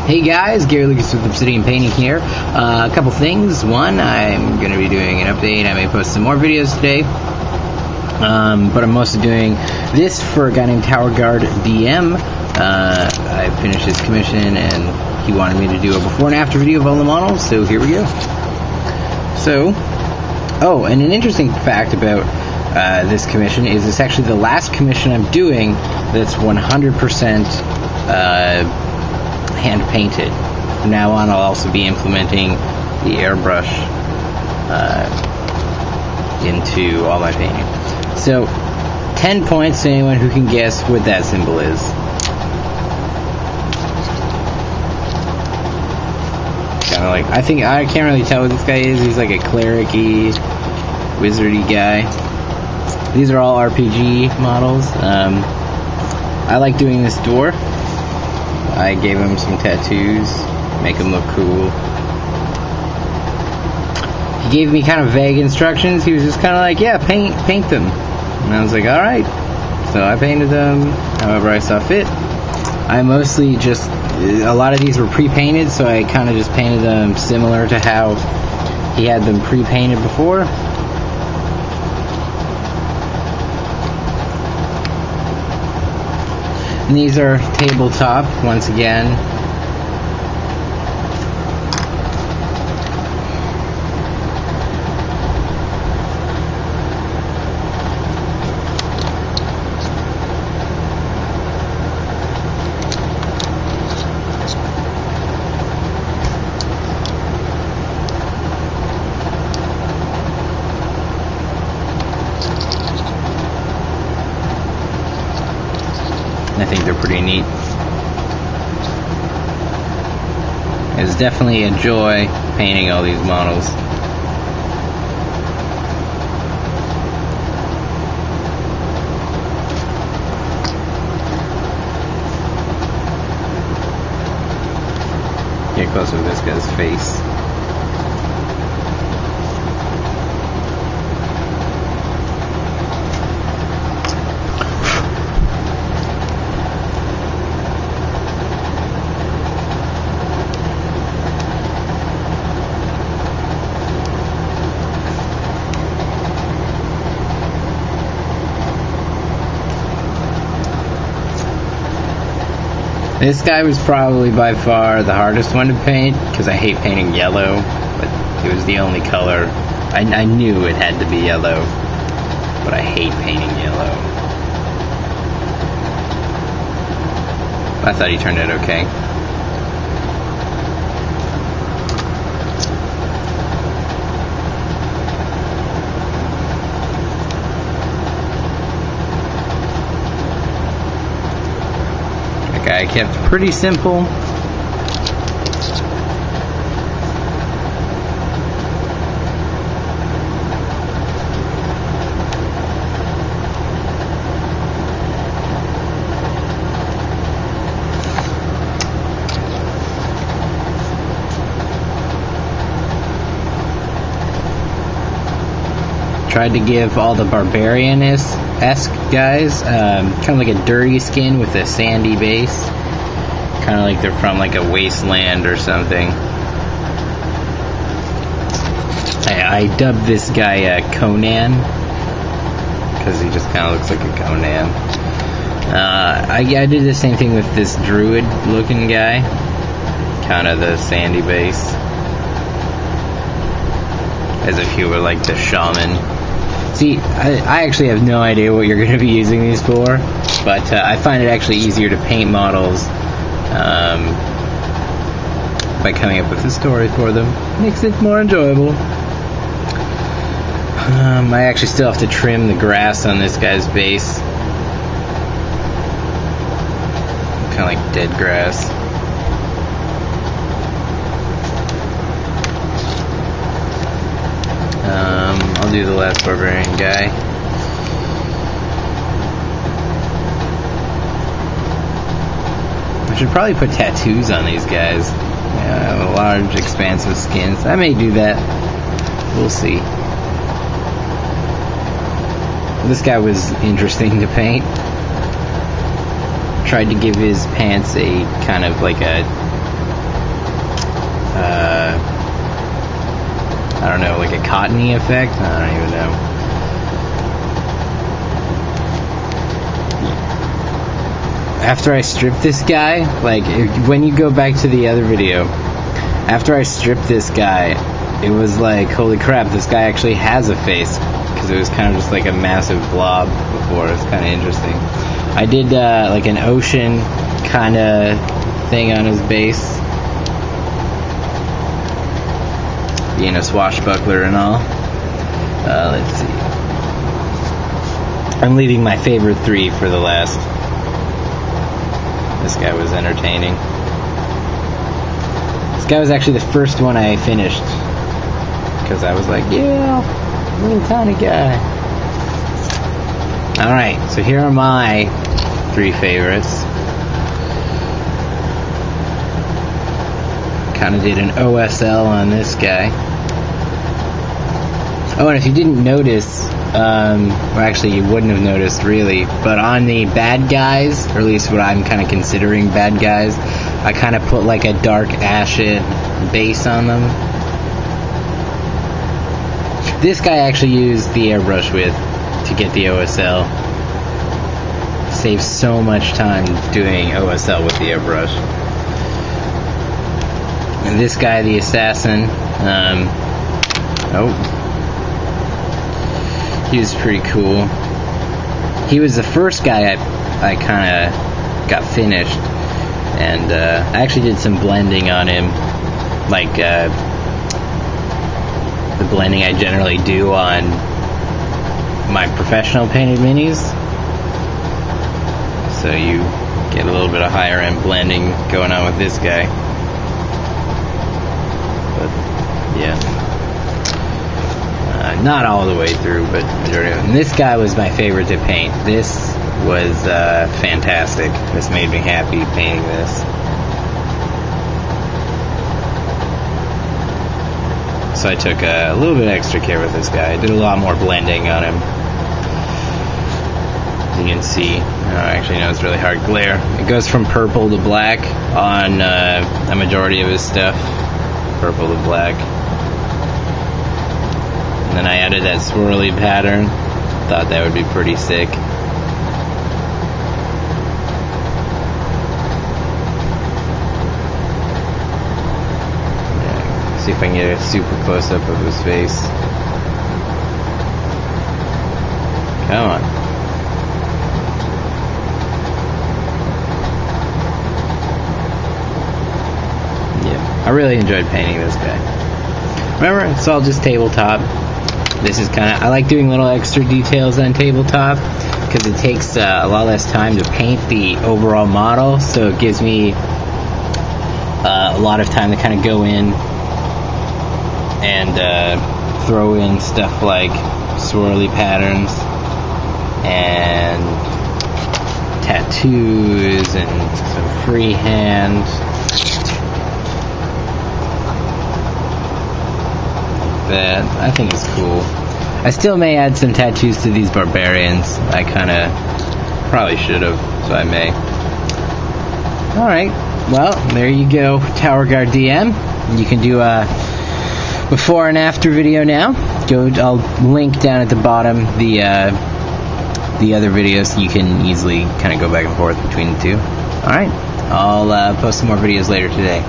Hey guys, Gary Lucas with Obsidian Painting here. A couple things. One, I'm going to be doing an update. I may post some more videos today. But I'm mostly doing this for a guy named TowerguardDm. I finished his commission and he wanted me to do a before and after video of all the models, so here we go. So, oh, and an interesting fact about this commission is it's actually the last commission I'm doing that's 100% hand painted. From now on, I'll also be implementing the airbrush into all my painting. So, 10 points to anyone who can guess what that symbol is. Kind of like, I can't really tell what this guy is. He's like a cleric-y, wizardy guy. These are all RPG models. I like doing this dwarf. I gave him some tattoos, make him look cool. He gave me kind of vague instructions. He was just kind of like, yeah, paint them. And I was like, alright. So I painted them however I saw fit. I mostly just, a lot of these were pre-painted, so I kind of just painted them similar to how he had them pre-painted before. And these are tabletop, once again. I think they're pretty neat. It's definitely a joy painting all these models. Get closer to this guy's face. This guy was probably by far the hardest one to paint, because I hate painting yellow, but it was the only color. I knew it had to be yellow, but I hate painting yellow. I thought he turned out okay. I kept pretty simple. Tried to give all the barbarian-esque guys kind of like a dirty skin with a sandy base. Kind of like they're from like a wasteland or something. I dubbed this guy Conan because he just kind of looks like a Conan. I did the same thing with this druid looking guy. Kind of the sandy base. As if he were like the shaman. See, I actually have no idea what you're going to be using these for, but I find it actually easier to paint models by coming up with a story for them. Makes it more enjoyable. I actually still have to trim the grass on this guy's base. Kind of like dead grass. I'll do the last barbarian guy. I should probably put tattoos on these guys. Yeah, large, expansive skins. I may do that. We'll see. This guy was interesting to paint. Tried to give his pants a kind of like a I don't know, like a cottony effect? I don't even know. After I stripped this guy, like, when you go back to the other video, after I stripped this guy, it was like, holy crap, this guy actually has a face. Because it was kind of just like a massive blob before. It's kind of interesting. I did like an ocean kind of thing on his base. Being a swashbuckler and all. Let's see. I'm leaving my favorite 3 for the last. This guy was entertaining. This guy was actually the first one I finished. Because I was like, yeah, little tiny guy. Alright, so here are my 3 favorites. Kind of did an OSL on this guy. Oh, and if you didn't notice, or actually you wouldn't have noticed really, but on the bad guys, or at least what I'm kind of considering bad guys, I kind of put like a dark ashen base on them. This guy actually used the airbrush with to get the OSL. Saves so much time doing OSL with the airbrush. And this guy, the assassin, he was pretty cool. He was the first guy I kind of got finished, and I actually did some blending on him, like the blending I generally do on my professional painted minis. So you get a little bit of higher end blending going on with this guy. But yeah. Not all the way through, but majority of it. And this guy was my favorite to paint. This was fantastic. This made me happy painting this. So I took a little bit extra care with this guy. I did a lot more blending on him. As you can see, actually no, it's really hard glare. It goes from purple to black on a majority of his stuff. Purple to black. And then I added that swirly pattern. Thought that would be pretty sick. Yeah, see if I can get a super close up of his face. Come on. Yeah, I really enjoyed painting this guy. Remember, it's all just tabletop. This is kind of, I like doing little extra details on tabletop because it takes a lot less time to paint the overall model, so it gives me a lot of time to kind of go in and throw in stuff like swirly patterns and tattoos and some freehand. That I think is cool. I still may add some tattoos to these barbarians. I kind of probably should have, so I may. Alright, well, there you go, TowerguardDM. You can do a before and after video now. I'll link down at the bottom the other videos so you can easily kind of go back and forth between the two. Alright, I'll post some more videos later today.